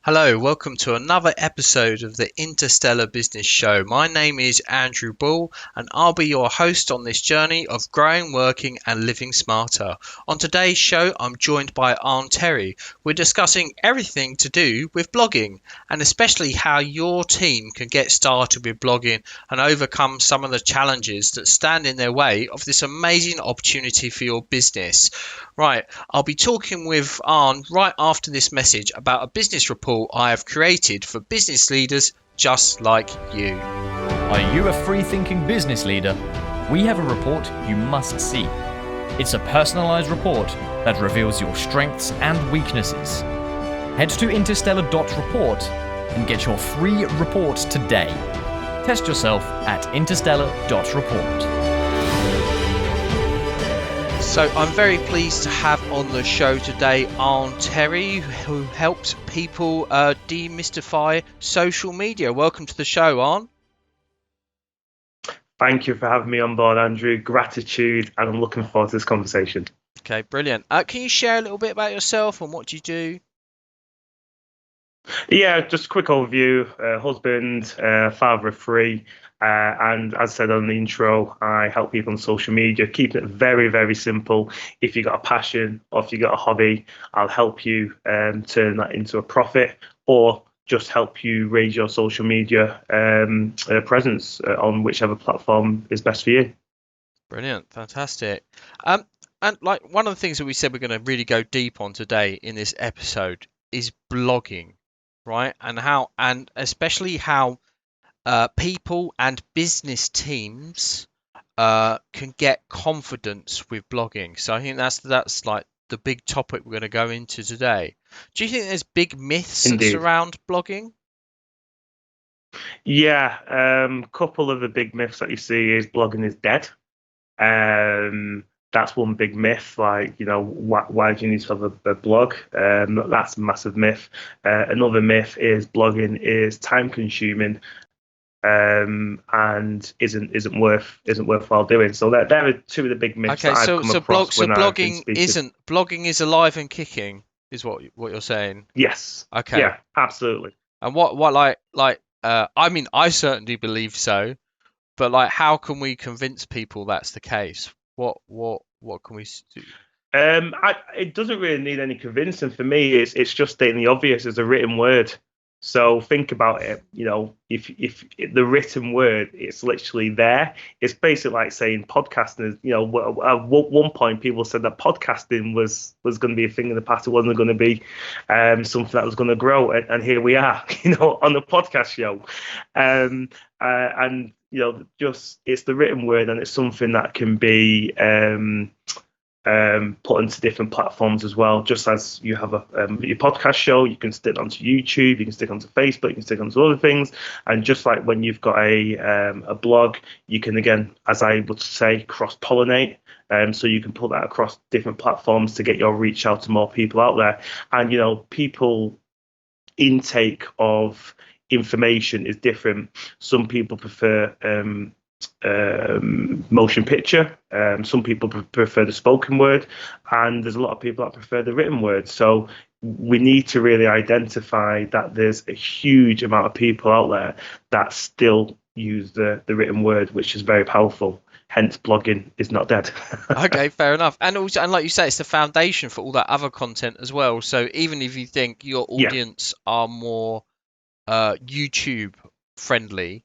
Hello, welcome to another episode of the Interstellar Business Show. My name is Andrew Bull and I'll be your host on this journey of growing, working and living smarter. On today's show, I'm joined by Arn Terry. We're discussing everything to do with blogging and especially how your team can get started with blogging and overcome some of the challenges that stand in their way of this amazing opportunity for your business. Right, I'll be talking with Arn right after this message about a business report I have created for business leaders just like you. Are you a free-thinking business leader? We have a report you must see. It's a personalized report that reveals your strengths and weaknesses. Head to interstellar.report and get your free report today. Test yourself at interstellar.report. So I'm very pleased to have on the show today Arn Terry, who helps people demystify social media. Welcome to the show, Arn. Thank you for having me on board, Andrew. Gratitude, and I'm looking forward to this conversation. Okay, brilliant. Can you share a little bit about yourself and what do you do? Yeah, just a quick overview. Husband, father of three. And as I said on the intro, I help people on social media, keeping it very, very simple. If you've got a passion or if you've got a hobby, I'll help you turn that into a profit or just help you raise your social media presence on whichever platform is best for you. Brilliant. Fantastic. And like one of the things that we said we're going to really go deep on today in this episode is blogging, right? And especially how people and business teams can get confidence with blogging. So I think that's like the big topic we're going to go into today. Do you think there's big myths Indeed. surround blogging? Yeah, couple of the big myths that you see is blogging is dead. That's one big myth. Like, why do you need to have a blog? That's a massive myth. Another myth is blogging is time consuming. And isn't worthwhile doing. So there are two of the big myths that I've come across when I've been speaking. Blogging is alive and kicking, is what you're saying? Yes. Okay. Yeah, absolutely. And what I mean, I certainly believe so, but like, how can we convince people that's the case? What can we do? It doesn't really need any convincing. For me, it's just stating the obvious as a written word. So think about it. If the written word, it's literally there. It's basically like saying podcasting is. At one point people said that podcasting was going to be a thing in the past. It wasn't going to be something that was going to grow, and here we are. On the podcast show, and just it's the written word, and it's something that can be put into different platforms as well. Just as you have your podcast show, you can stick onto YouTube, you can stick onto Facebook, you can stick onto other things. And just like when you've got a blog, you can, again, as I would say, cross-pollinate. So you can put that across different platforms to get your reach out to more people out there. And, people intake of information is different. Some people prefer motion picture, some people prefer the spoken word, and there's a lot of people that prefer the written word. So we need to really identify that there's a huge amount of people out there that still use the written word, which is very powerful. Hence, blogging is not dead. Okay, fair enough. And also, and like you say, it's the foundation for all that other content as well. So even if you think your audience are more YouTube friendly,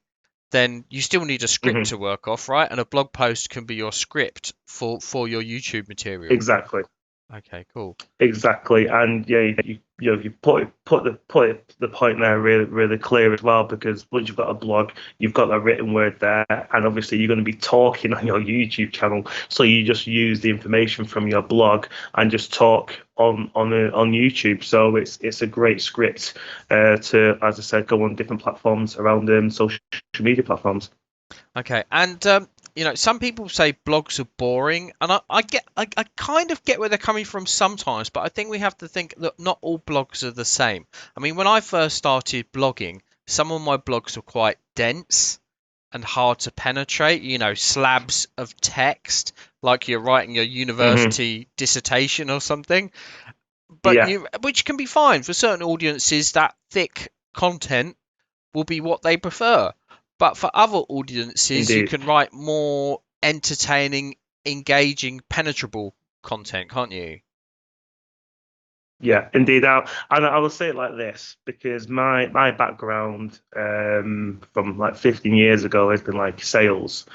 then you still need a script to work off, right? And a blog post can be your script for your YouTube material. Exactly. Okay, cool. Exactly, and yeah, you put the point there really, really clear as well, because once you've got a blog, you've got that written word there, and obviously you're going to be talking on your YouTube channel, so you just use the information from your blog and just talk on YouTube. So it's a great script to, as I said, go on different platforms around social media platforms. Okay, and some people say blogs are boring, and I kind of get where they're coming from sometimes, but I think we have to think that not all blogs are the same. I mean, when I first started blogging, some of my blogs were quite dense and hard to penetrate, slabs of text, like you're writing your university dissertation or something. but Yeah, which can be fine for certain audiences. That thick content will be what they prefer. But for other audiences, you indeed. can write more entertaining, engaging, penetrable content, can't you? Yeah, indeed. And I will say it like this because my background from like 15 years ago has been like sales.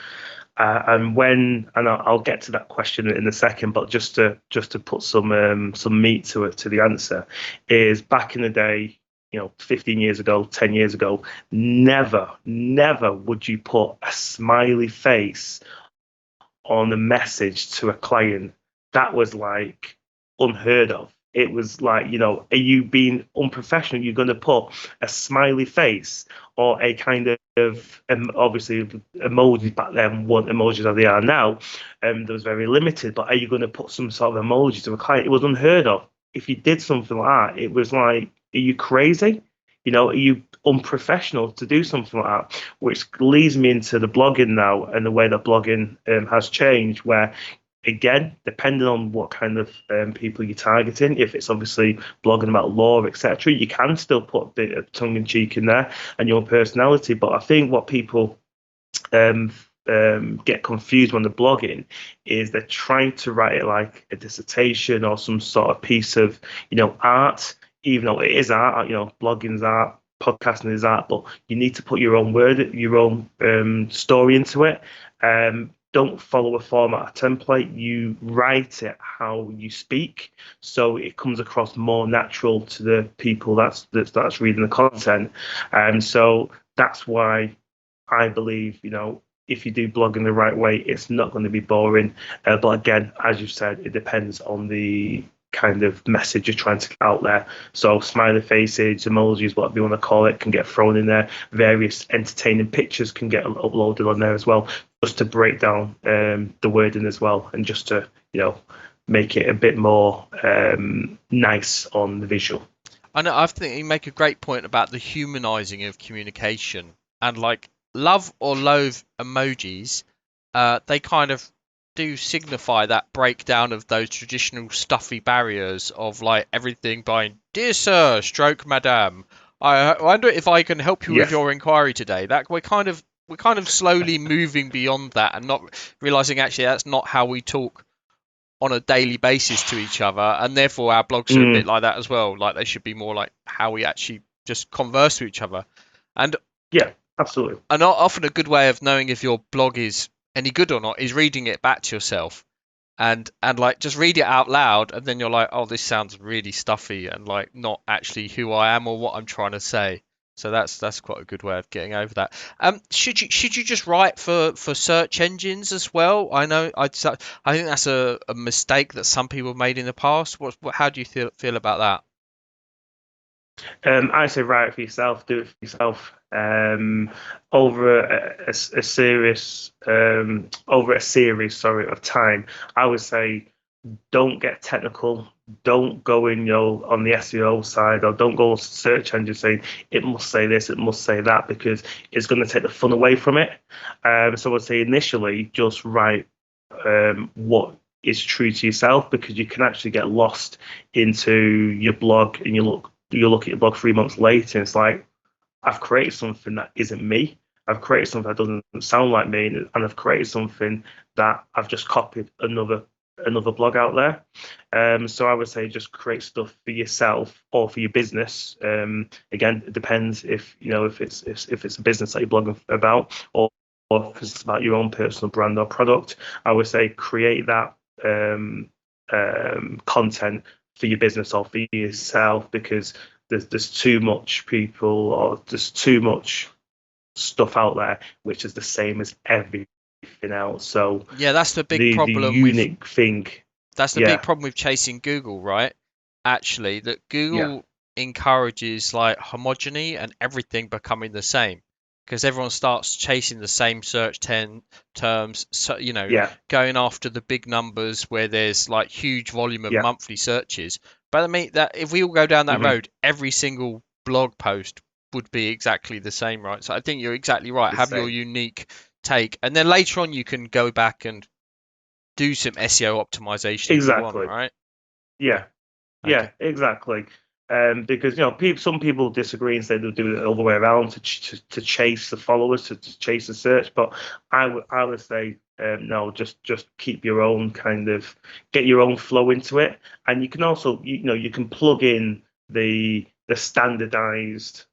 And I'll get to that question in a second, but just to put some meat to it, to the answer, is back in the day, 15 years ago, 10 years ago, never would you put a smiley face on a message to a client. That was like unheard of. It was like, are you being unprofessional? You're going to put a smiley face or a kind of obviously emojis back then weren't emojis as they are now. There was very limited, but are you going to put some sort of emoji to a client? It was unheard of. If you did something like that, it was like, are you crazy? Are you unprofessional to do something like that? Which leads me into the blogging now and the way that blogging has changed, where again, depending on what kind of people you're targeting, if it's obviously blogging about law, etc., you can still put a bit of tongue in cheek in there and your personality. But I think what people get confused when they're blogging is they're trying to write it like a dissertation or some sort of piece of, art, even though it is art, blogging's art, podcasting is art, but you need to put your own word, your own story into it. Don't follow a format, a template. You write it how you speak, so it comes across more natural to the people that's reading the content. And so that's why I believe, if you do blog in the right way, it's not going to be boring. But again, as you said, it depends on the kind of message you're trying to get out there. So smiley faces, emojis, whatever you want to call it, can get thrown in there. Various entertaining pictures can get uploaded on there as well, just to break down the wording as well, and just to make it a bit more nice on the visual. I think you make a great point about the humanizing of communication, and like love or loathe emojis, they kind of do signify that breakdown of those traditional stuffy barriers of like everything by dear sir, stroke madam. I wonder if I can help you with Yes. your inquiry today. That we're kind of slowly moving beyond that and not realizing actually that's not how we talk on a daily basis to each other, and therefore our blogs are a bit Mm, like that as well. Like they should be more like how we actually just converse with each other. And yeah, absolutely. often a good way of knowing if your blog is any good or not is reading it back to yourself, and like just read it out loud, and then you're like, oh, this sounds really stuffy and like not actually who I am or what I'm trying to say. So that's quite a good way of getting over that. Should you just write for search engines as well? I think that's a mistake that some people have made in the past. How do you feel about that? I say write it for yourself, do it for yourself. Over a series, sorry, of time, I would say don't get technical. Don't go in, on the SEO side, or don't go search engine saying it must say this, it must say that, because it's going to take the fun away from it. So I'd say initially just write what is true to yourself, because you can actually get lost into your blog, and you look at your blog 3 months later, and it's like, I've created something that isn't me. I've created something that doesn't sound like me, and I've created something that I've just copied another blog out there. So I would say just create stuff for yourself or for your business. Again, it depends if it's a business that you're blogging about, or if it's about your own personal brand or product. I would say create that content for your business or for yourself, because there's too much people, or there's too much stuff out there which is the same as everything else. So Yeah, that's the big the problem with unique thing, that's the big yeah, problem with chasing Google, right? Actually, that yeah, Google encourages like homogeny and everything becoming the same because everyone starts chasing the same search terms, so, yeah, going after the big numbers where there's like huge volume of yeah, monthly searches. But I mean that if we all go down that hmm road, every single blog post would be exactly the same, right? So I think you're exactly right. the Have your same, unique take, and then later on you can go back and do some SEO optimization if you want, exactly, right? yeah. Yeah, exactly. Because some people disagree and say they'll do it the other way around to chase the followers, to chase the search. But I would say no, just keep your own get your own flow into it, and you can also you can plug in the standardized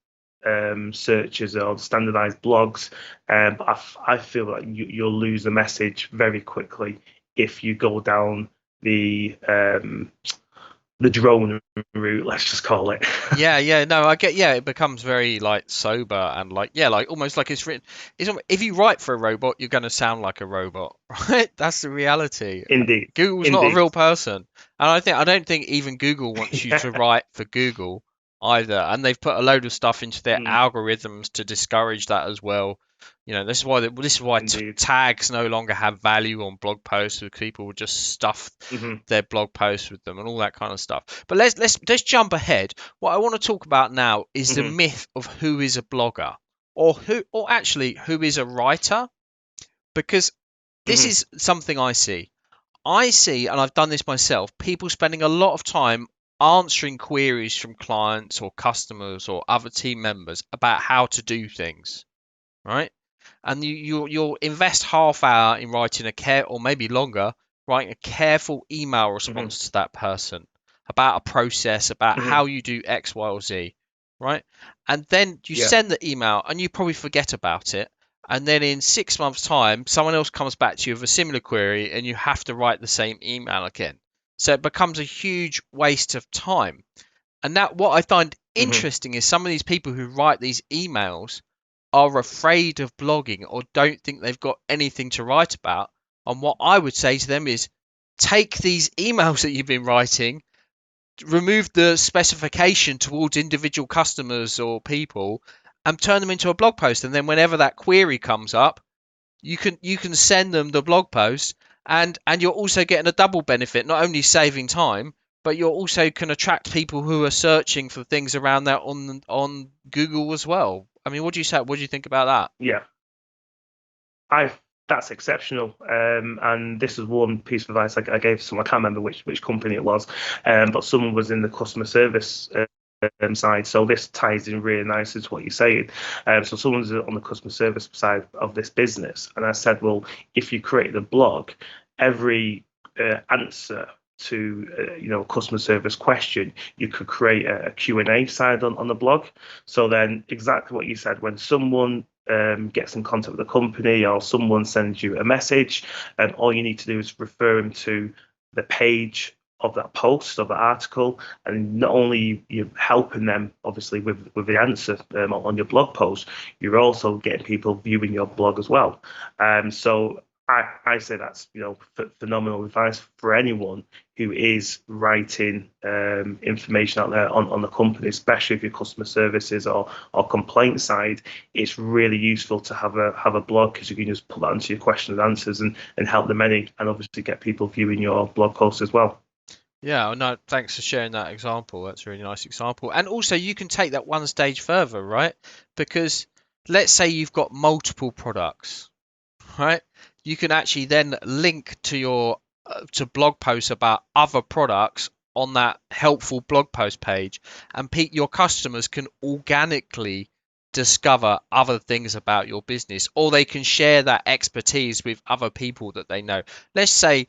searches or standardized blogs. But I feel like you'll lose the message very quickly if you go down the drone route, let's just call it. Yeah, no, I get. Yeah, it becomes very like sober and like almost like it's written. If you write for a robot, you're going to sound like a robot, right? That's the reality. Indeed, Google's not a real person, and I don't think even Google wants you to write for Google either. And they've put a load of stuff into their algorithms to discourage that as well. This is why tags no longer have value on blog posts, because people will just stuff their blog posts with them and all that kind of stuff. But let's jump ahead. What I want to talk about now is the myth of who is a blogger, or actually who is a writer, because this is something I see. And I've done this myself, people spending a lot of time answering queries from clients or customers or other team members about how to do things, right? And you'll invest half hour in writing or maybe longer, writing a careful email response to that person about a process, about how you do X, Y, or Z, right? And then you send the email and you probably forget about it. And then in 6 months' time, someone else comes back to you with a similar query and you have to write the same email again. So it becomes a huge waste of time. And that what I find interesting is some of these people who write these emails are afraid of blogging or don't think they've got anything to write about. And what I would say to them is take these emails that you've been writing, remove the specification towards individual customers or people, and turn them into a blog post. And then whenever that query comes up, you can send them the blog post, and you're also getting a double benefit, not only saving time, but you're also can attract people who are searching for things around that on Google as well. I mean, what do you say? What do you think about that? Yeah, that's exceptional. And this is one piece of advice I gave someone. I can't remember which company it was, but someone was in the customer service side. So this ties in really nicely to what you're saying. So someone's on the customer service side of this business, and I said, well, if you create a blog, every answer to a customer service question, you could create a Q&A side on the blog. So then exactly what you said, when someone gets in contact with the company or someone sends you a message, and all you need to do is refer them to the page of that post, of the article, and not only you're helping them obviously with the answer on your blog post, you're also getting people viewing your blog as well. So I say that's phenomenal advice for anyone who is writing information out there on the company, especially if your customer services or complaint side. It's really useful to have a blog, because you can just put that into your questions and answers and help them and obviously get people viewing your blog post as well. Yeah, no, thanks for sharing that example. That's a really nice example. And also you can take that one stage further, right? Because let's say you've got multiple products, right? You can actually then link to your to blog posts about other products on that helpful blog post page, and your customers can organically discover other things about your business, or they can share that expertise with other people that they know. Let's say,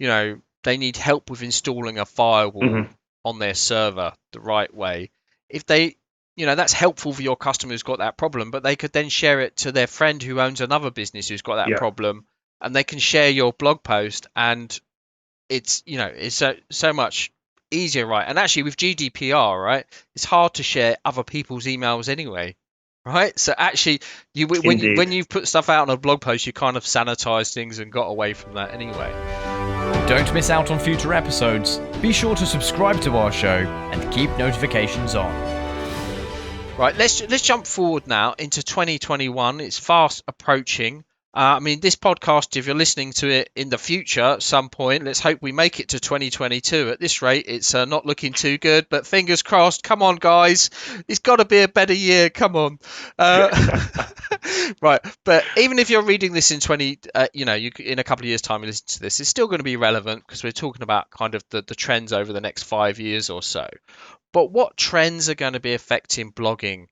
they need help with installing a firewall on their server the right way. If they, that's helpful for your customer who's got that problem, but they could then share it to their friend who owns another business who's got that problem, and they can share your blog post, and it's so much easier, right? And actually with GDPR, right, it's hard to share other people's emails anyway, right? So actually when you put stuff out on a blog post, you kind of sanitize things and got away from that anyway. Don't miss out on future episodes. Be sure to subscribe to our show and keep notifications on. Right, let's jump forward now into 2021. It's fast approaching. I mean, this podcast, if you're listening to it in the future at some point, let's hope we make it to 2022. At this rate, it's not looking too good, but fingers crossed. Come on, guys. It's got to be a better year. Come on. Right. But even if you're reading this in in a couple of years' time, you listen to this, it's still going to be relevant because we're talking about kind of the trends over the next 5 years or so. But what trends are going to be affecting blogging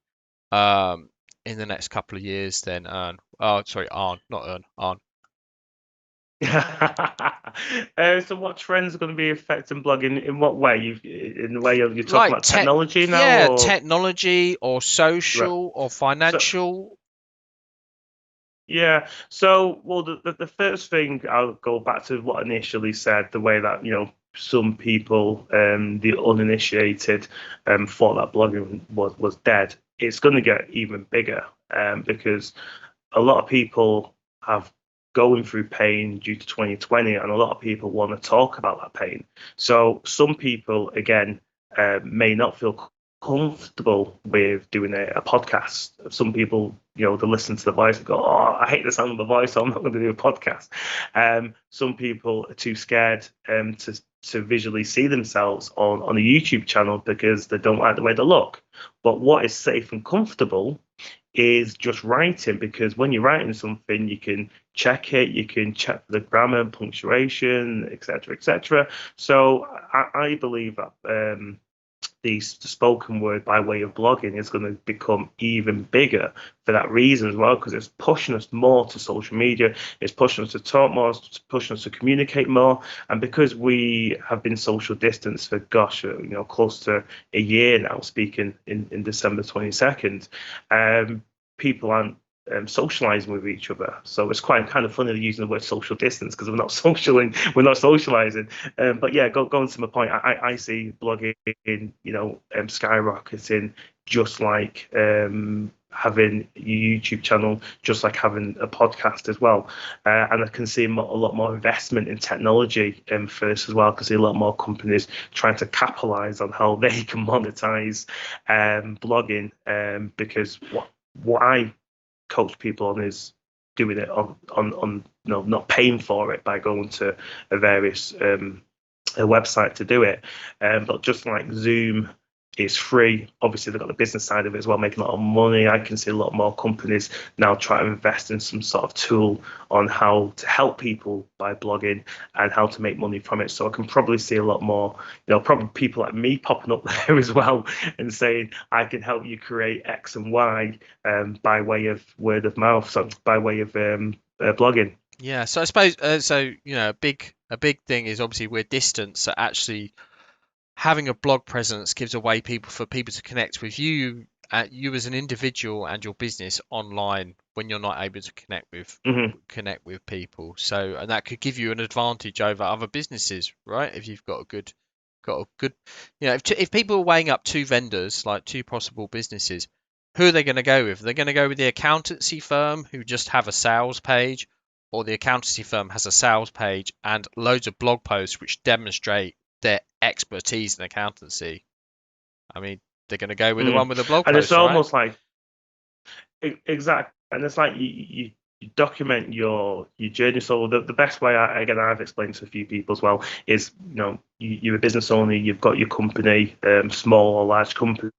in the next couple of years then, Arn? Oh, sorry, Arn, not Ern, Arn. So what trends are going to be affecting blogging? In what way? In the way you're talking Like about technology now, or technology or right? social or So financial. yeah. So well, the first thing, I'll go back to what I initially said. The way that some people, the uninitiated, thought that blogging was dead. It's going to get even bigger, because a lot of people have going through pain due to 2020, and a lot of people want to talk about that pain. So some people, again, may not feel comfortable with doing a podcast. Some people, they listen to the voice and go, "Oh, I hate the sound of the voice, so I'm not going to do a podcast." Some people are too scared to visually see themselves on a YouTube channel because they don't like the way they look. But what is safe and comfortable is just writing, because when you're writing something, you can check it, you can check the grammar and punctuation, etc., etc. So I believe that the spoken word by way of blogging is going to become even bigger for that reason as well, because it's pushing us more to social media, it's pushing us to talk more, it's pushing us to communicate more. And because we have been social distance for close to a year now, speaking in December 22nd, people aren't socializing with each other. So it's quite kind of funny using the word social distance, because we're not socializing. But yeah, going to my point, I see blogging, skyrocketing, just like having a YouTube channel, just like having a podcast as well. And I can see a lot more investment in technology first as well. I can see a lot more companies trying to capitalize on how they can monetize blogging, because what I coach people on is doing it on not paying for it by going to a various a website to do it, but just like Zoom is free. Obviously, they've got the business side of it as well, making a lot of money. I can see a lot more companies now try to invest in some sort of tool on how to help people by blogging and how to make money from it. So I can probably see a lot more, probably people like me popping up there as well and saying, I can help you create X and Y by way of word of mouth, so by way of blogging. Yeah, so I suppose a big thing is obviously we're distant, so actually having a blog presence gives a way for people to connect with you, you as an individual and your business online when you're not able to Mm-hmm. connect with people. So, and that could give you an advantage over other businesses, right? If you've got a good, if people are weighing up two vendors, like two possible businesses, who are they going to go with? They're going to go with the accountancy firm who just have a sales page, or the accountancy firm has a sales page and loads of blog posts which demonstrate their expertise in accountancy. I mean, they're going to go with the one with the blog And it's posts, right? almost like exactly, and it's like you document your journey. So the best way, I've explained to a few people as well, is you're a business owner, you've got your company, small or large company.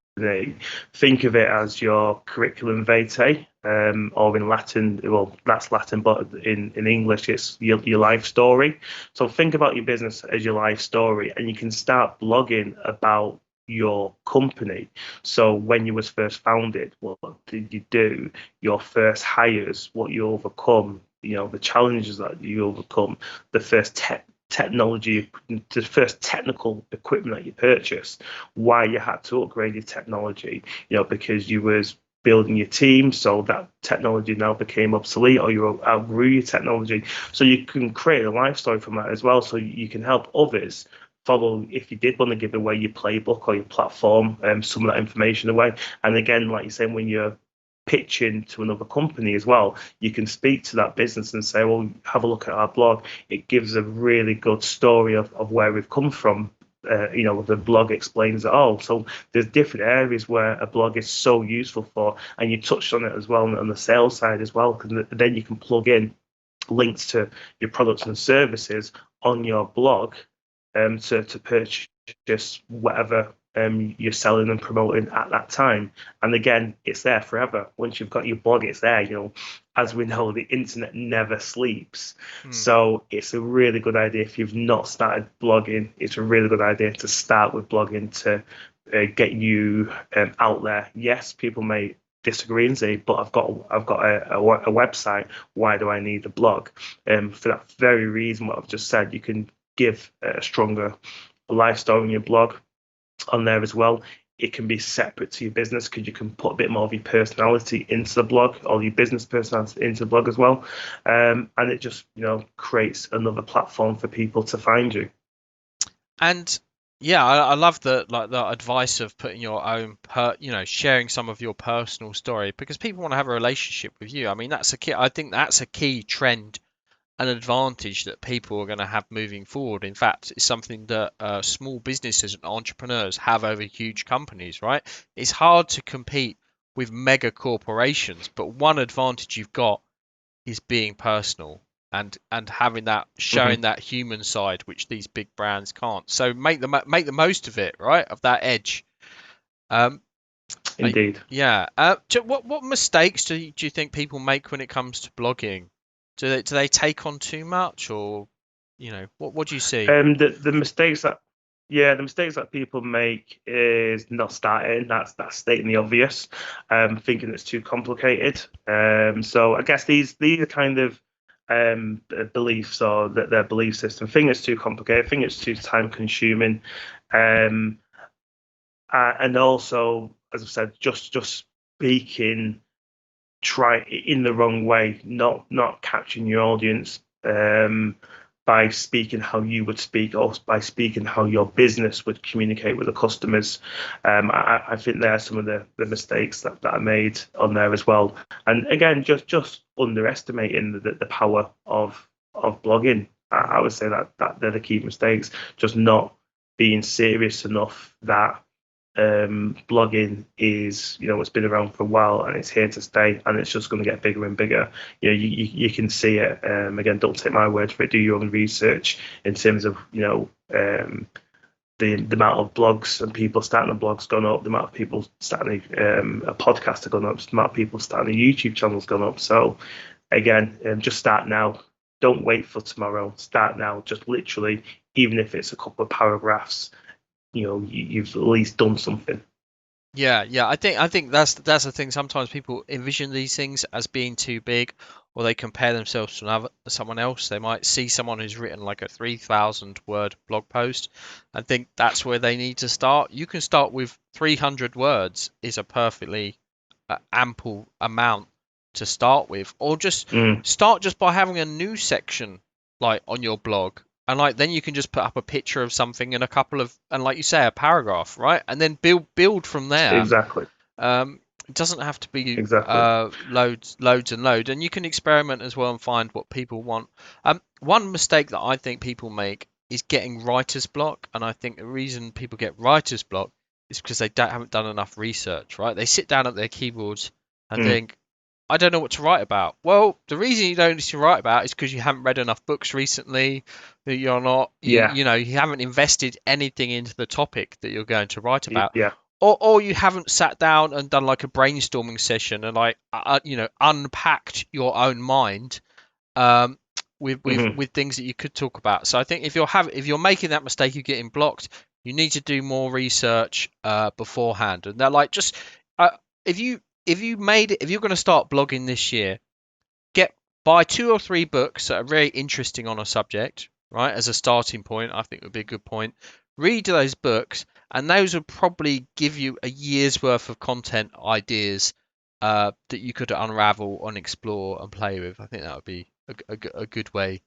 Think of it as your curriculum vitae, or in Latin, well, that's Latin, but in English, it's your life story. So think about your business as your life story, and you can start blogging about your company. So when you was first founded, what did you do? Your first hires, what you overcome, the challenges that you overcome, the first technology, the first technical equipment that you purchased, why you had to upgrade your technology, because you was building your team, so that technology now became obsolete, or you outgrew your technology. So you can create a life story from that as well, so you can help others follow, if you did want to give away your playbook or your platform, some of that information away. And again, like you're saying, when you're pitching to another company as well, you can speak to that business and say, well, have a look at our blog. It gives a really good story of where we've come from the blog explains it all. So there's different areas where a blog is so useful for, and you touched on it as well on the sales side as well, because then you can plug in links to your products and services on your blog to purchase whatever you're selling and promoting at that time. And again, it's there forever. Once you've got your blog, it's there. As we know, the internet never sleeps. So it's a really good idea if you've not started blogging. It's a really good idea to start with blogging to get you out there. Yes, people may disagree and say, but I've got a website. Why do I need a blog? For that very reason, what I've just said, you can give a stronger life story in your blog on there as well. It can be separate to your business because you can put a bit more of your personality into the blog, or your business personality into the blog as well, and it just creates another platform for people to find you. And yeah, I love the advice of putting your own sharing some of your personal story, because people want to have a relationship with you. I mean, that's a key. I think that's a key trend, an advantage that people are going to have moving forward. In fact, it's something that small businesses and entrepreneurs have over huge companies, right? It's hard to compete with mega corporations, but one advantage you've got is being personal and having that, showing that human side, which these big brands can't. So make the most of it, right? Of that edge. Indeed. Yeah. What mistakes do you think people make when it comes to blogging? Do they take on too much, or what do you see? The mistakes that people make is not starting. That's stating the obvious. Thinking it's too complicated. So I guess these are kind of beliefs, or their belief system. Think it's too complicated. Think it's too time consuming. And also, as I said, just speaking try in the wrong way, not capturing your audience by speaking how you would speak, or by speaking how your business would communicate with the customers. I think there are some of the mistakes that I made on there as well. And again, just underestimating the power of blogging. I would say that they're the key mistakes. Just not being serious enough that blogging is, it's been around for a while and it's here to stay, and it's just going to get bigger and bigger. You can see it. Again, don't take my word for it. Do your own research in terms of the amount of blogs and people starting a blog's gone up. The amount of people starting a podcast have gone up. The amount of people starting a YouTube channel's gone up. So again, just start now. Don't wait for tomorrow. Start now. Just literally, even if it's a couple of paragraphs, you've at least done something. Yeah. I think that's the thing. Sometimes people envision these things as being too big, or they compare themselves to someone else. They might see someone who's written like a 3,000 word blog post and think that's where they need to start. You can start with 300 words is a perfectly ample amount to start with, or just start just by having a news section like on your blog. And then you can just put up a picture of something and like you say, a paragraph, right? And then build from there. Exactly. It doesn't have to be loads and loads, and you can experiment as well and find what people want. One mistake that I think people make is getting writer's block, and I think the reason people get writer's block is because they haven't done enough research, right? They sit down at their keyboards and think, I don't know what to write about. Well, the reason you don't need to write about is because you haven't read enough books recently, that you're not, you haven't invested anything into the topic that you're going to write about. Yeah. Or you haven't sat down and done like a brainstorming session and unpacked your own mind with things that you could talk about. So I think if you're making that mistake of getting blocked, you need to do more research beforehand. And they're like, just if you're going to start blogging this year, buy 2 or 3 books that are very interesting on a subject, right? As a starting point, I think would be a good point. Read those books, and those would probably give you a year's worth of content ideas that you could unravel and explore and play with. I think that would be a good way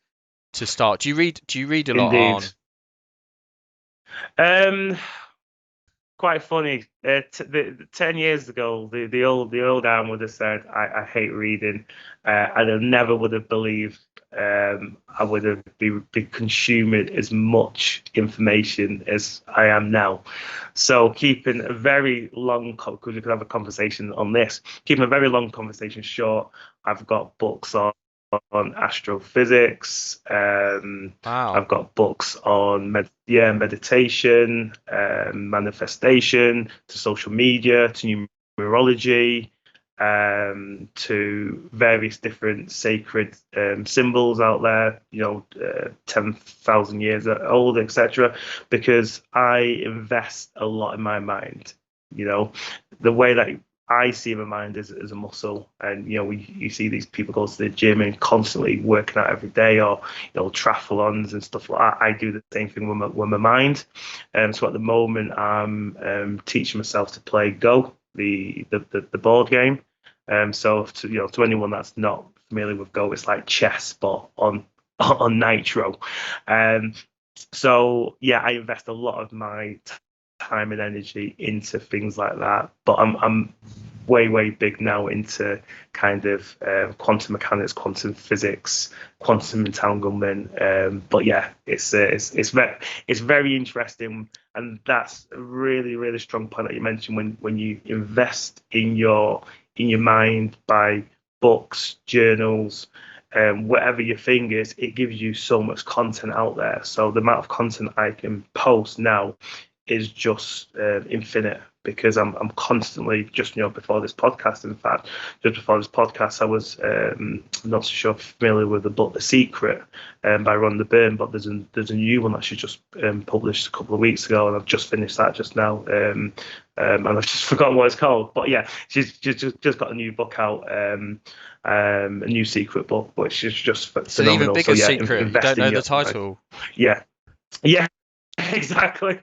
to start. Do you read a lot, Indeed. Arn? Quite funny. 10 years ago, the old Arn would have said, "I hate reading," and I never would have believed I would have been consuming as much information as I am now. So keeping a very long, because we could have a conversation on this, keeping a very long conversation short, I've got books on astrophysics. Wow. I've got books on meditation, manifestation, to social media, to numerology, to various different sacred symbols out there, 10,000 years old, etc. Because I invest a lot in my mind. The way that I see my mind as a muscle, and you see these people go to the gym and constantly working out every day, or triathlons and stuff like that. I do the same thing with my mind. So at the moment, I'm teaching myself to play Go, the board game. So to anyone that's not familiar with Go, it's like chess but on nitro. So yeah, I invest a lot of my time and energy into things like that, but I'm way big now into kind of quantum mechanics, quantum physics, quantum entanglement. But yeah, it's very interesting, and that's a really strong point that you mentioned when you invest in your mind by books, journals, whatever your thing is, it gives you so much content out there. So the amount of content I can post now is just infinite, because I'm constantly before this podcast. In fact, just before this podcast, I was not so sure if you're familiar with the book The Secret by Rhonda Byrne, but there's a new one that she just published a couple of weeks ago, and I've just finished that just now, and I've just forgotten what it's called. But yeah, she's just got a new book out, a new secret book, but she's just phenomenal. It's an even bigger secret. You don't know the title. Yeah. Exactly.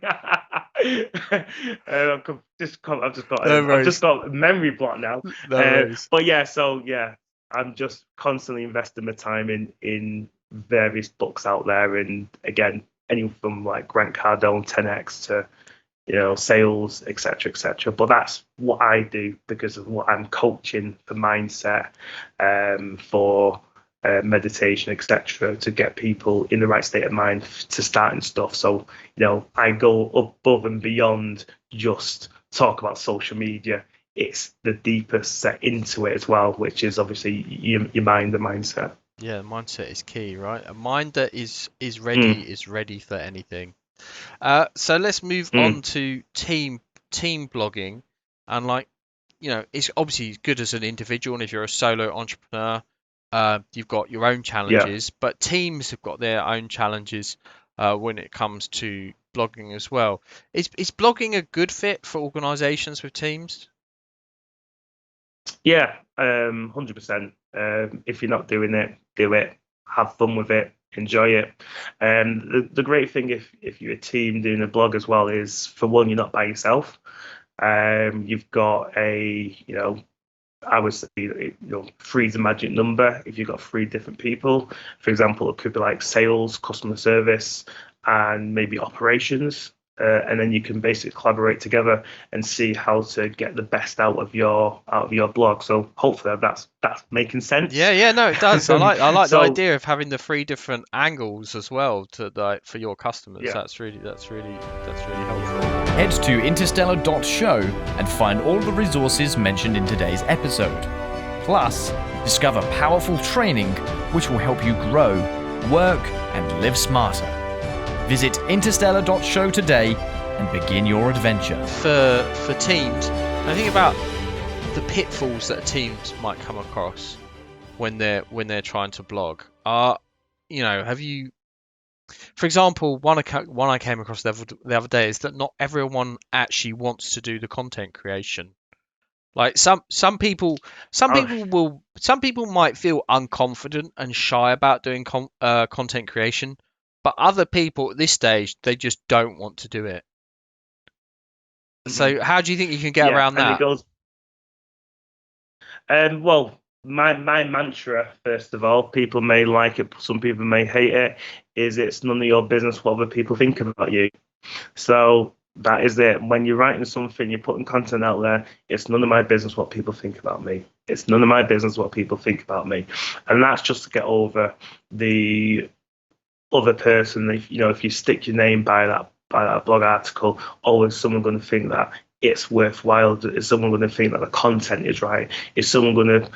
I've just got a memory block now. But yeah, I'm just constantly investing my time in various books out there, and again, anything from like Grant Cardone 10x to sales, etc. But that's what I do, because of what I'm coaching for mindset, for meditation, etc., to get people in the right state of mind to starting stuff. So I go above and beyond just talk about social media. It's the deeper set into it as well, which is obviously your mind, the mindset. Yeah, mindset is key, right? A mind that is ready for anything. So let's move on to team blogging, and it's obviously good as an individual, and if you're a solo entrepreneur, you've got your own challenges, but teams have got their own challenges when it comes to blogging as well. Is blogging a good fit for organizations with teams? Yeah, 100%. If you're not doing it, do it. Have fun with it. Enjoy it. The great thing if you're a team doing a blog as well is, for one, you're not by yourself. You've got I would say, three's a magic number. If you've got three different people, for example, it could be like sales, customer service, and maybe operations. And then you can basically collaborate together and see how to get the best out of your blog. So hopefully that's making sense. Yeah, no, it does. I like the idea of having the three different angles as well for your customers. Yeah. That's really helpful. Head to interstellar.show and find all the resources mentioned in today's episode. Plus, discover powerful training which will help you grow, work, and live smarter. Visit interstellar.show today and begin your adventure. For teams, I think about the pitfalls that teams might come across when they're trying to blog. Have you, for example, one I came across the other day is that not everyone actually wants to do the content creation. Like some people might feel unconfident and shy about doing content creation. But other people at this stage, they just don't want to do it. So how do you think you can get around that? Well, my mantra, first of all, people may like it, some people may hate it, is it's none of your business what other people think about you. So That is it. When you're writing something, you're putting content out there, it's none of my business what people think about me. It's none of my business what people think about me. And that's just to get over the other person. If you stick your name by that blog article, always someone going to think that it's worthwhile? Is someone going to think that the content is right? Is someone going to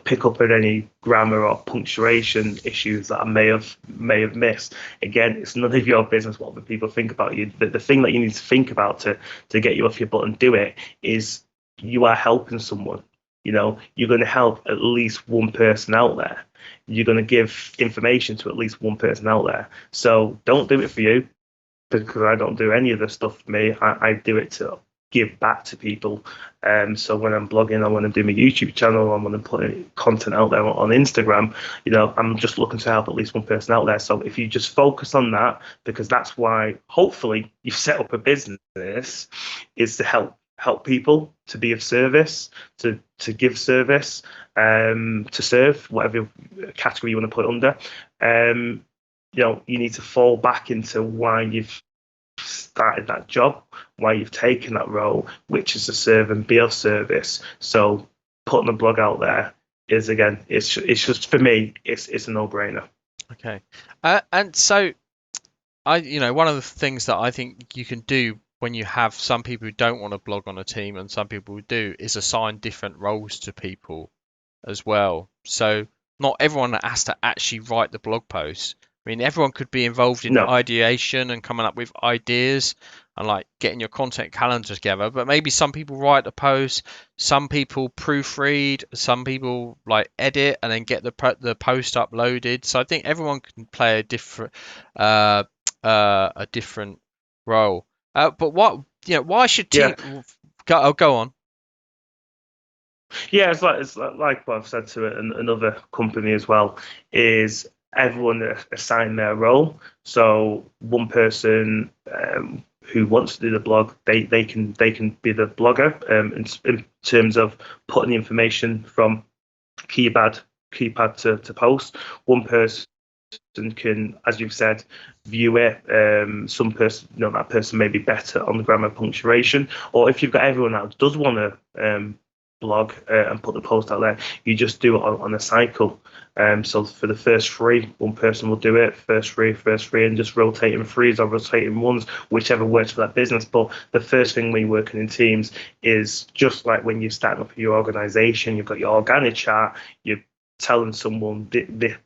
pick up at any grammar or punctuation issues that I may have missed? Again, it's none of your business what other people think about you. The thing that you need to think about to get you off your butt and do it is you are helping someone. You're going to help at least one person out there. You're going to give information to at least one person out there. So don't do it for you, because I don't do any of the stuff for me. I do it to give back to people. So when I'm blogging, I want to do my YouTube channel, I want to put content out there on Instagram, I'm just looking to help at least one person out there. So if you just focus on that, because that's why hopefully you've set up a business, is to help people, to be of service, to give service, to serve, whatever category you want to put under. You need to fall back into why you've started that job, why you've taken that role, which is to serve and be of service. So putting a blog out there is, again, it's just, for me, it's a no-brainer. Okay. And so one of the things that I think you can do when you have some people who don't want to blog on a team and some people who do is assign different roles to people as well. So not everyone has to actually write the blog post. I mean, everyone could be involved in ideation and coming up with ideas and like getting your content calendar together. But maybe some people write the post, some people proofread, some people like edit and then get the post uploaded. So I think everyone can play a different role. But why should team go on? Yeah, it's like what I've said to another company as well, is everyone assign their role. So one person who wants to do the blog, they can be the blogger in terms of putting the information from keypad to post. One person can, as you've said, view it. Some person, that person may be better on the grammar, punctuation, or if you've got everyone that does want to blog and put the post out there, you just do it on a cycle. So for the first three, one person will do it, first three, and just rotating threes or rotating ones, whichever works for that business. But the first thing when you're working in teams is just like when you're starting up your organization, you've got your organic chart, you're telling someone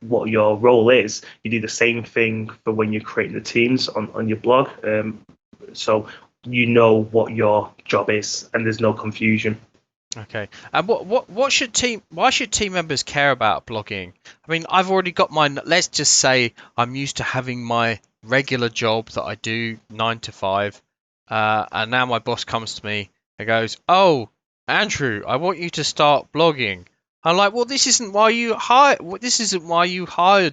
what your role is. You do the same thing for when you're creating the teams on your blog. So you know what your job is and there's no confusion. Okay. And why should team members care about blogging? I mean, I've already got mine. Let's just say I'm used to having my regular job that I do 9 to 5, and now my boss comes to me and goes, "Oh, Andrew, I want you to start blogging." I'm like, "Well, this isn't why you hired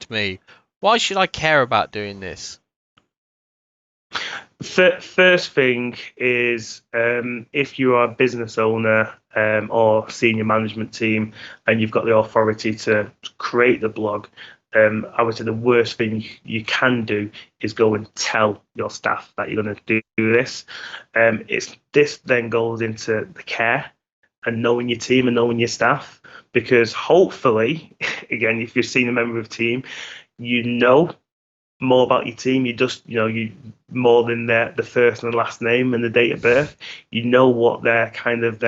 me. Why should I care about doing this?" First thing is, if you are a business owner or senior management team and you've got the authority to create the blog, I would say the worst thing you can do is go and tell your staff that you're going to do this. This then goes into the care and knowing your team and knowing your staff, because hopefully, again, if you're a senior member of the team, you know more about your team. You just, you more than the first and the last name and the date of birth. You know what their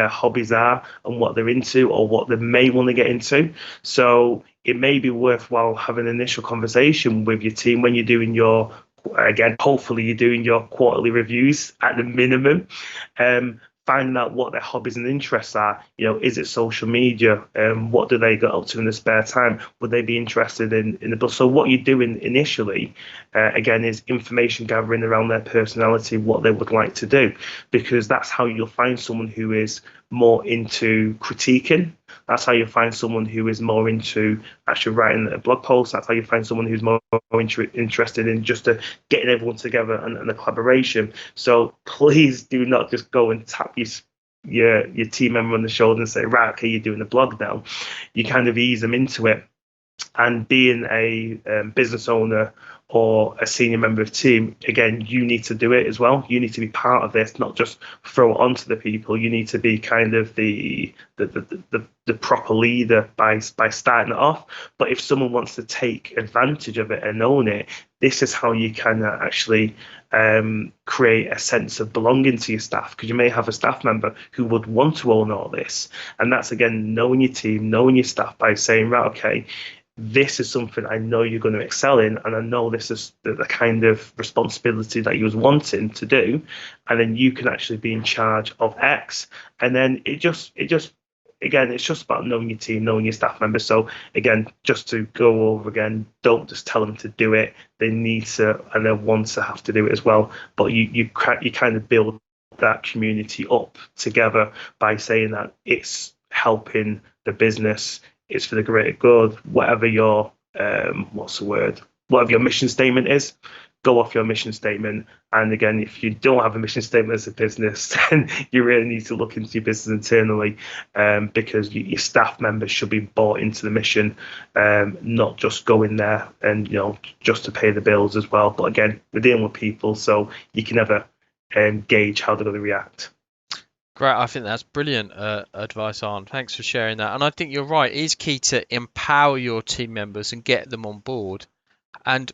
hobbies are and what they're into or what they may want to get into. So it may be worthwhile having an initial conversation with your team when you're doing your, again, hopefully you're doing your quarterly reviews at the minimum. Finding out what their hobbies and interests are. Is it social media? What do they get up to in their spare time? Would they be interested in the book? So what you're doing initially, again, is information gathering around their personality, what they would like to do, because that's how you'll find someone who is more into critiquing. That's how you find someone who is more into actually writing a blog post. That's how you find someone who's more interested in just getting everyone together and the collaboration. So please do not just go and tap your team member on the shoulder and say, right, okay, you're doing a blog now. You kind of ease them into it. And being a business owner or a senior member of the team, again, you need to do it as well. You need to be part of this, not just throw it onto the people. You need to be kind of the proper leader by starting it off. But if someone wants to take advantage of it and own it, this is how you can actually create a sense of belonging to your staff, because you may have a staff member who would want to own all this. And that's, again, knowing your team, knowing your staff by saying, right, okay, this is something I know you're going to excel in, and I know this is the kind of responsibility that you was wanting to do, and then you can actually be in charge of X. And then it just again, it's just about knowing your team, knowing your staff members. So again, just to go over again, don't just tell them to do it. They need to, and they want to have to do it as well. But you kind of build that community up together by saying that it's helping the business, it's for the greater good, whatever your whatever your mission statement is, go off your mission statement. And again, if you don't have a mission statement as a business, then you really need to look into your business internally, because your staff members should be bought into the mission, not just go in there and just to pay the bills as well. But again, we're dealing with people, so you can never gauge how they're going to react. Great, I think that's brilliant advice, Arn. Thanks for sharing that. And I think you're right. It is key to empower your team members and get them on board. And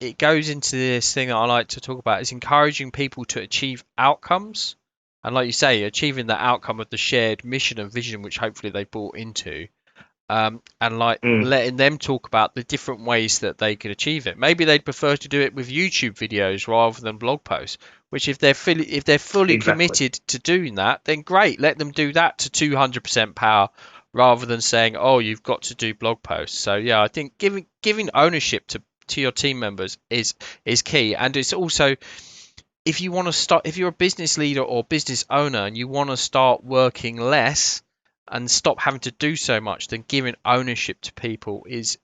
it goes into this thing that I like to talk about, is encouraging people to achieve outcomes. And like you say, achieving the outcome of the shared mission and vision, which hopefully they bought into. And letting them talk about the different ways that they could achieve it. Maybe they'd prefer to do it with YouTube videos rather than blog posts, which if they're fully committed to doing that, then great, let them do that to 200% power rather than saying, oh, you've got to do blog posts. So yeah, I think giving ownership to your team members is key. And it's also, if you're a business leader or business owner and you want to start working less and stop having to do so much, then giving ownership to people is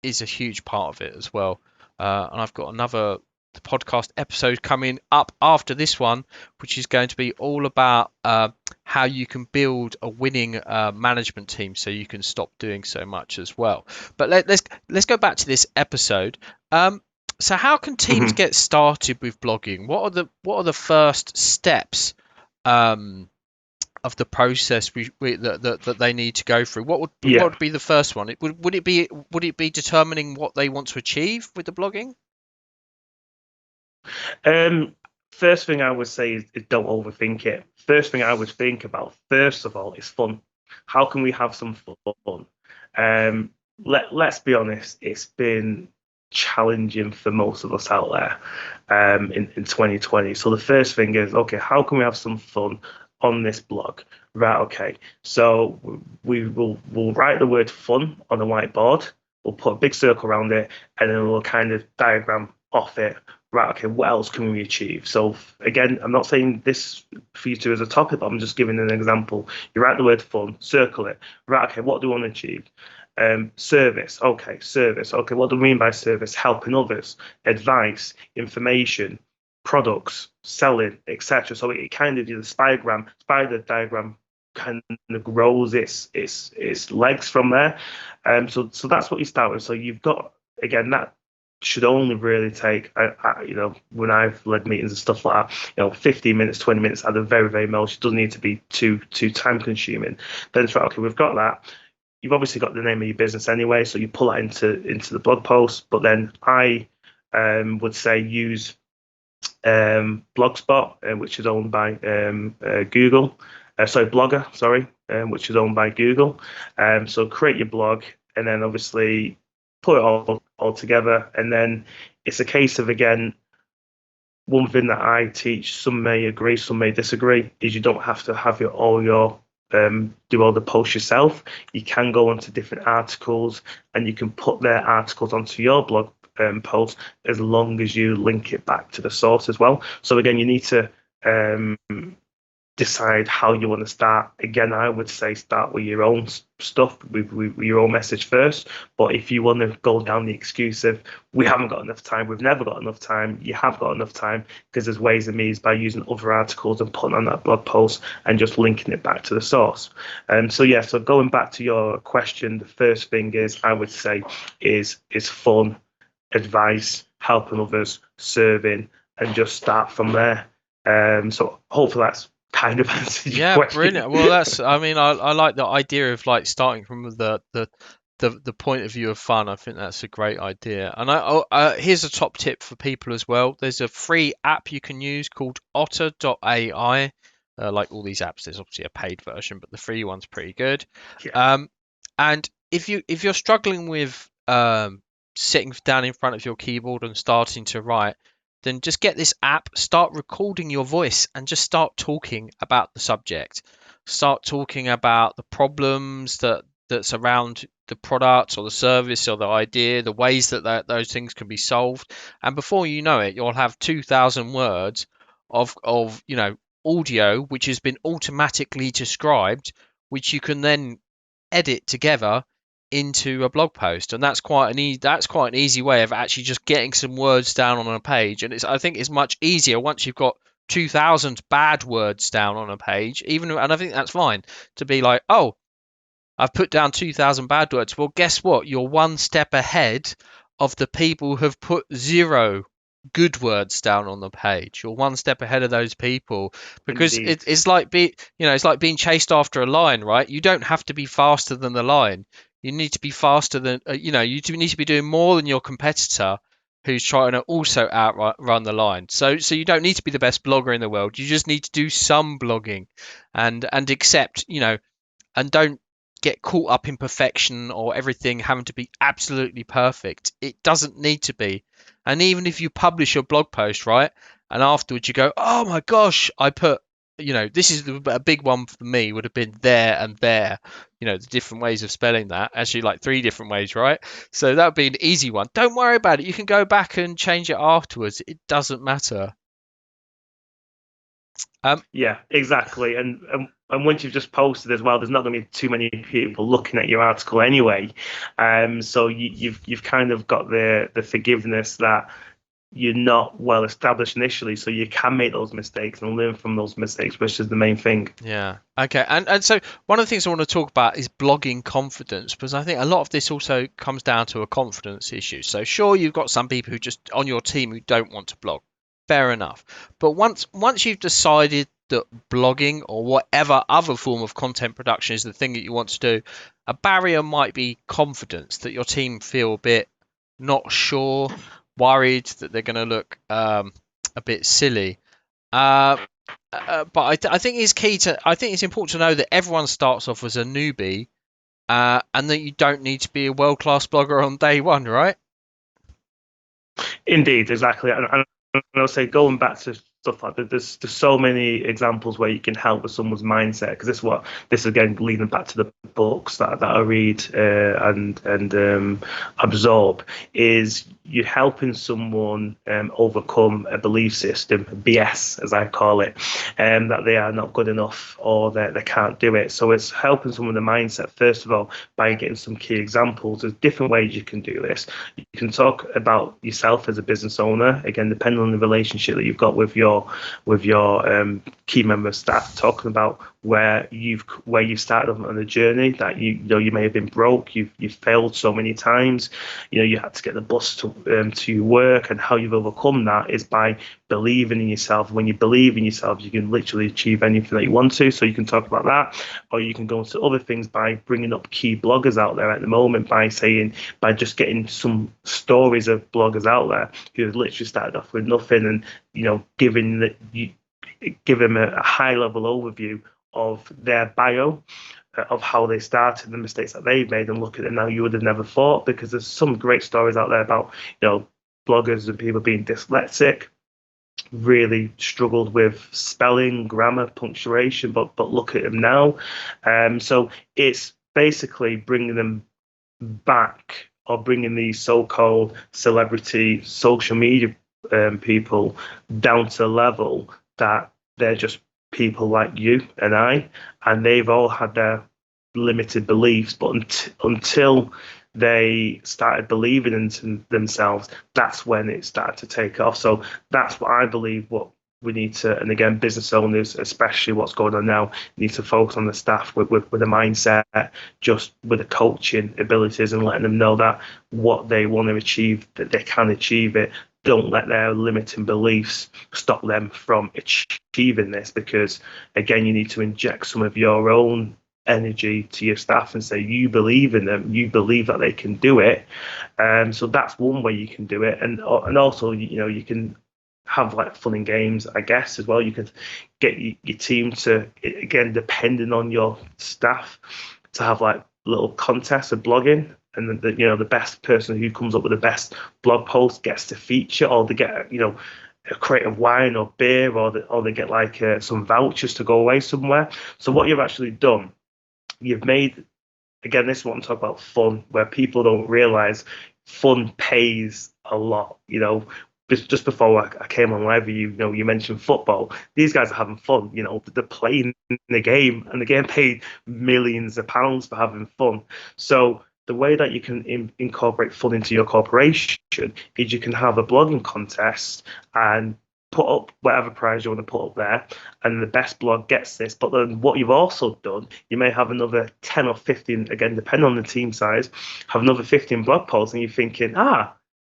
a huge part of it as well. And I've got another podcast episode coming up after this one, which is going to be all about how you can build a winning management team, so you can stop doing so much as well. But let's go back to this episode. So how can teams get started with blogging? What are the first steps of the process that they need to go through? What would be the first one? Would it be determining what they want to achieve with the blogging? First thing I would say is don't overthink it. First thing I would think about, first of all, is fun. How can we have some fun? Let's be honest, it's been challenging for most of us out there in 2020. So the first thing is, okay, how can we have some fun on this blog? Right, okay, so we'll write the word fun on the whiteboard, we'll put a big circle around it, and then we'll kind of diagram off it. Right, okay, what else can we achieve? So again, I'm not saying this for you to as a topic, but I'm just giving an example. You write the word fun, circle it. Right, okay, what do we want to achieve? Service, okay, service. Okay, what do we mean by service? Helping others, advice, information, products, selling, etc. So it kind of, the spider diagram kind of grows its legs from there. So that's what you start with. So you've got, again, that should only really take, when I've led meetings and stuff like that, 15 minutes, 20 minutes at the very, very most. It doesn't need to be too time consuming. Then it's right, okay, we've got that. You've obviously got the name of your business anyway, so you pull that into the blog post. But then I would say use Blogspot, which is owned by Google. Blogger, which is owned by Google. So create your blog, and then obviously put it all together. And then it's a case of, again, one thing that I teach, some may agree, some may disagree, is you don't have to have do all the posts yourself. You can go onto different articles, and you can put their articles onto your blog post, as long as you link it back to the source as well. So again, you need to decide how you want to start. Again, I would say start with your own stuff, with your own message first. But if you want to go down the excuse of, we haven't got enough time, we've never got enough time, you have got enough time, because there's ways and means by using other articles and putting on that blog post and just linking it back to the source. So going back to your question, the first thing is, I would say, is fun. advice, helping others, serving, and just start from there. So hopefully that's kind of answered your Yeah, question. brilliant. Well, I mean, I like the idea of like starting from the point of view of fun. I think that's a great idea. And here's a top tip for people as well. There's a free app you can use called Otter.ai. Like all these apps, there's obviously a paid version, but the free one's pretty good. Yeah. And if you're struggling with sitting down in front of your keyboard and starting to write, then just get this app, start recording your voice, and just start talking about the subject. Start talking about the problems that's around the product or the service or the idea, the ways that those things can be solved. And before you know it, you'll have 2,000 words of audio which has been automatically described, which you can then edit together into a blog post. And that's quite an easy way of actually just getting some words down on a page. And I think it's much easier once you've got 2,000 bad words down on a page, and I think that's fine to be like, oh, I've put down 2,000 bad words. Well, guess what? You're one step ahead of the people who have put 0 good words down on the page. You're one step ahead of those people, because Indeed. it's like it's like being chased after a lion, right? You don't have to be faster than the lion. You need to be faster than you do need to be doing more than your competitor, who's trying to also outrun the line. So you don't need to be the best blogger in the world. You just need to do some blogging, and accept, and don't get caught up in perfection or everything having to be absolutely perfect. It doesn't need to be. And even if you publish your blog post, right, and afterwards you go, oh my gosh, I put, this is a big one for me, would have been there and there, the different ways of spelling that, actually like 3 different ways, right? So that would be an easy one. Don't worry about it. You can go back and change it afterwards. It doesn't matter. Yeah, exactly. And once you've just posted as well, there's not going to be too many people looking at your article anyway. So you've kind of got the forgiveness that you're not well established initially, so you can make those mistakes and learn from those mistakes, which is the main thing. Yeah. Okay. And so one of the things I want to talk about is blogging confidence, because I think a lot of this also comes down to a confidence issue. So sure, you've got some people who just on your team who don't want to blog. Fair enough. But once you've decided that blogging or whatever other form of content production is the thing that you want to do, a barrier might be confidence, that your team feel a bit not sure, worried that they're going to look a bit silly. But I think it's key to. I think it's important to know that everyone starts off as a newbie, and that you don't need to be a world-class blogger on day one, right? Indeed, exactly. And I'll say, going back to stuff like that, there's so many examples where you can help with someone's mindset, because this is again leading back to the books that I read and absorb, is you're helping someone overcome a belief system, BS as I call it, that they are not good enough or that they can't do it. So it's helping someone with the mindset, first of all, by getting some key examples. There's different ways you can do this. You can talk about yourself as a business owner, again, depending on the relationship that you've got with your key member of staff, talking about where you started on the journey, that you may have been broke, you've failed so many times, you had to get the bus to work, and how you've overcome that is by believing in yourself. When you believe in yourself, you can literally achieve anything that you want to. So you can talk about that, or you can go into other things by bringing up key bloggers out there at the moment, by just getting some stories of bloggers out there who have literally started off with nothing, and give them a high level overview of their bio, of how they started, the mistakes that they've made, and look at them now. You would have never thought, because there's some great stories out there about bloggers and people being dyslexic, really struggled with spelling, grammar, punctuation, but look at them now. So it's basically bringing them back, or bringing these so-called celebrity social media people down to the level that they're just people like you and I, and they've all had their limited beliefs, but until they started believing into themselves, that's when it started to take off. So that's what I believe, what we need to, and again, business owners, especially what's going on now, need to focus on the staff with a mindset, just with the coaching abilities, and letting them know that what they want to achieve, that they can achieve it. Don't let their limiting beliefs stop them from achieving this, because again, you need to inject some of your own energy to your staff and say you believe in them, you believe that they can do it. So that's one way you can do it, and also, you can have like fun and games, I guess, as well. You can get your team to, again, depending on your staff, to have like little contests of blogging, and the best person who comes up with the best blog post gets to feature, or they get a crate of wine or beer, or they get like some vouchers to go away somewhere. So what you've actually done, you've made, again, this is what I'm talking about, fun, where people don't realize fun pays a lot. Just before I came on live, you mentioned football. These guys are having fun. They're playing the game, and the game paid millions of pounds for having fun. So the way that you can incorporate fun into your corporation is you can have a blogging contest and put up whatever prize you want to put up there, and the best blog gets this. But then what you've also done, you may have another 10 or 15, again, depending on the team size, have another 15 blog posts, and you're thinking,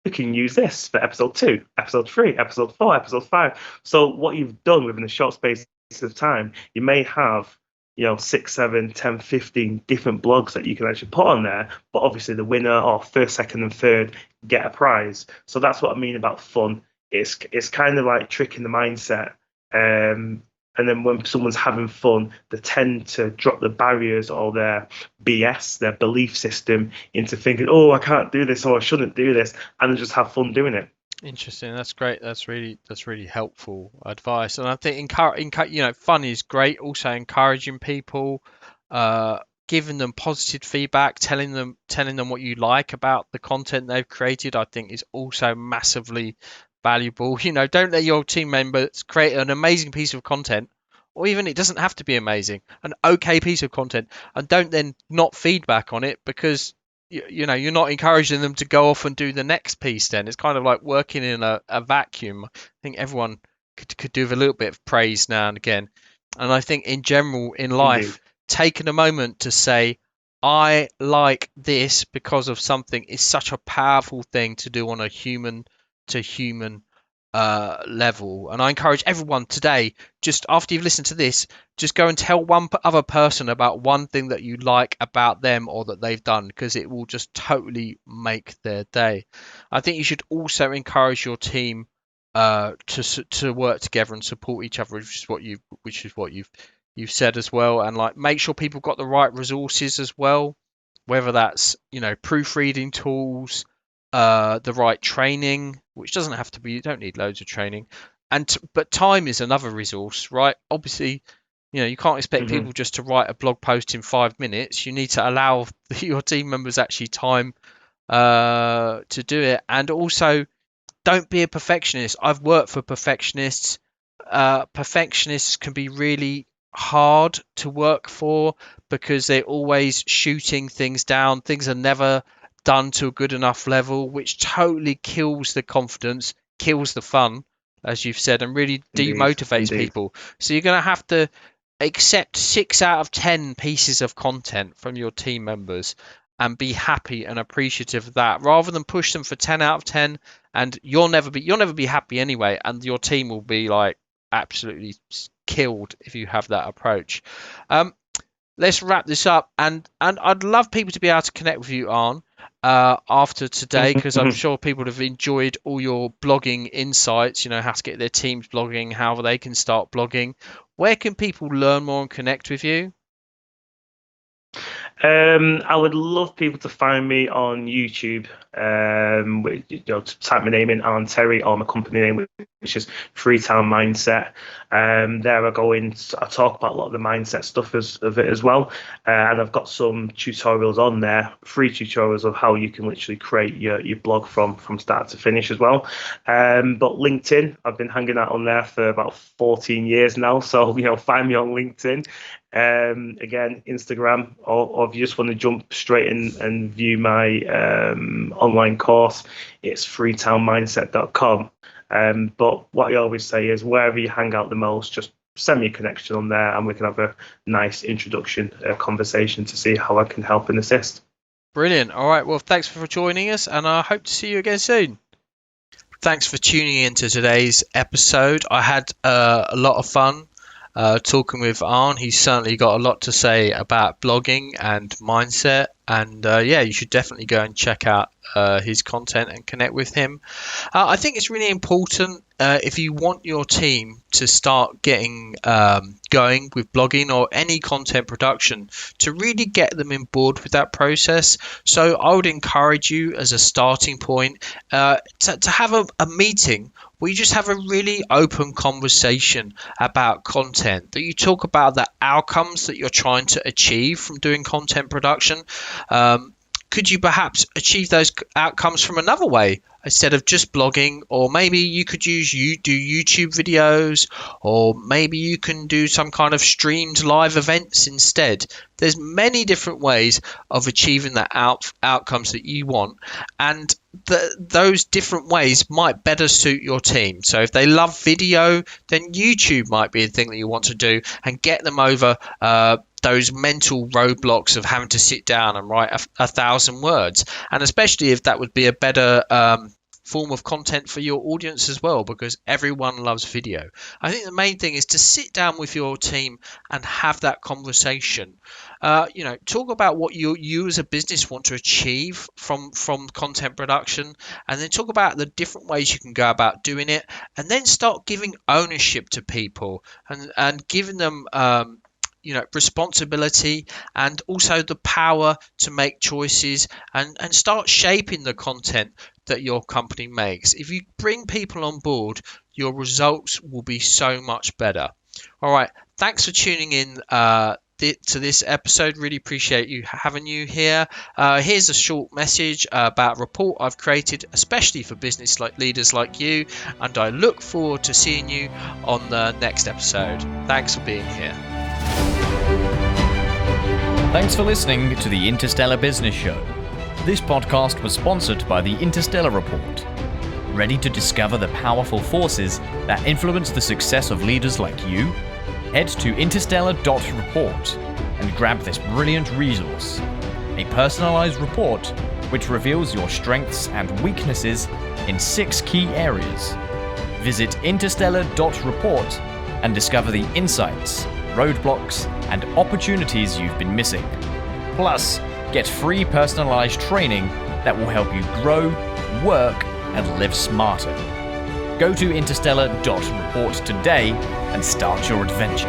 we can use this for episode 2, episode 3, episode 4, episode 5. So what you've done within a short space of time, you may have 6, 7, 10, 15 different blogs that you can actually put on there, but obviously the winner, or first, second and third, get a prize. So that's what I mean about fun. It's kind of like tricking the mindset, and then when someone's having fun, they tend to drop the barriers or their BS, their belief system, into thinking, oh, I can't do this, or I shouldn't do this, and then just have fun doing it. Interesting. That's great. That's really helpful advice. And I think fun is great. Also encouraging people, giving them positive feedback, telling them what you like about the content they've created, I think is also massively valuable. Don't let your team members create an amazing piece of content, or even, it doesn't have to be amazing, an okay piece of content, and don't then not feedback on it, because you're not encouraging them to go off and do the next piece. Then it's kind of like working in a vacuum. I think everyone could do with a little bit of praise now and again. And I think in general in life, Indeed. taking a moment to say, I like this because of something, is such a powerful thing to do on a human to human level. And I encourage everyone today, just after you've listened to this, just go and tell one other person about one thing that you like about them or that they've done, because it will just totally make their day. I think you should also encourage your team to work together and support each other, which is what you've said as well, and like make sure people got the right resources as well, whether that's proofreading tools, the right training, which doesn't have to be, you don't need loads of training, but time is another resource, right? Obviously, you can't expect people just to write a blog post in 5 minutes. You need to allow your team members actually time to do it. And also, don't be a perfectionist. I've worked for perfectionists. Perfectionists can be really hard to work for, because they're always shooting things down. Things are never done to a good enough level, which totally kills the confidence, kills the fun, as you've said, and really demotivates people. So you're going to have to accept 6 out of 10 pieces of content from your team members and be happy and appreciative of that, rather than push them for 10 out of 10, and you'll never be happy anyway, and your team will be like absolutely killed if you have that approach. Let's wrap this up, and I'd love people to be able to connect with you, Arn, after today, because I'm sure people have enjoyed all your blogging insights, how to get their teams blogging, how they can start blogging. Where can people learn more and connect with you? I would love people to find me on YouTube. Type my name in, Arn Terry, or my company name, which is Freetown Mindset. There I talk about a lot of the mindset stuff of it as well. And I've got some tutorials on there, free tutorials of how you can literally create your blog from start to finish as well. But LinkedIn, I've been hanging out on there for about 14 years now. So, find me on LinkedIn. Again, Instagram, or if you just want to jump straight in and view my online course, it's freetownmindset.com. But what I always say is, wherever you hang out the most, just send me a connection on there, and we can have a nice introduction conversation to see how I can help and assist. Brilliant. All right. Well, thanks for joining us, and I hope to see you again soon. Thanks for tuning in to today's episode. I had a lot of fun talking with Arn. He's certainly got a lot to say about blogging and mindset. And you should definitely go and check out his content and connect with him. I think it's really important if you want your team to start getting going with blogging or any content production, to really get them on board with that process. So I would encourage you, as a starting point, to have a meeting where you just have a really open conversation about content, that you talk about the outcomes that you're trying to achieve from doing content production. Could you perhaps achieve those outcomes from another way instead of just blogging? Or maybe you could do YouTube videos, or maybe you can do some kind of streamed live events instead. There's many different ways of achieving the outcomes that you want, and those different ways might better suit your team. So if they love video, then YouTube might be a thing that you want to do, and get them over those mental roadblocks of having to sit down and write 1,000 words. And especially if that would be a better form of content for your audience as well, because everyone loves video. I think the main thing is to sit down with your team and have that conversation. Talk about what you as a business want to achieve from content production, and then talk about the different ways you can go about doing it, and then start giving ownership to people and giving them responsibility, and also the power to make choices, and start shaping the content that your company makes. If you bring people on board, your results will be so much better. All right, thanks for tuning in to this episode. Really appreciate you having you here. Here's a short message about a report I've created especially for business leaders like you, and I look forward to seeing you on the next episode. Thanks for being here. Thanks for listening to the Interstellar Business Show. This podcast was sponsored by the Interstellar Report. Ready to discover the powerful forces that influence the success of leaders like you? Head to interstellar.report and grab this brilliant resource. A personalized report which reveals your strengths and weaknesses in 6 key areas. Visit interstellar.report and discover the insights, roadblocks, and opportunities you've been missing. Plus, get free personalized training that will help you grow, work, and live smarter. Go to interstellar.report today and start your adventure.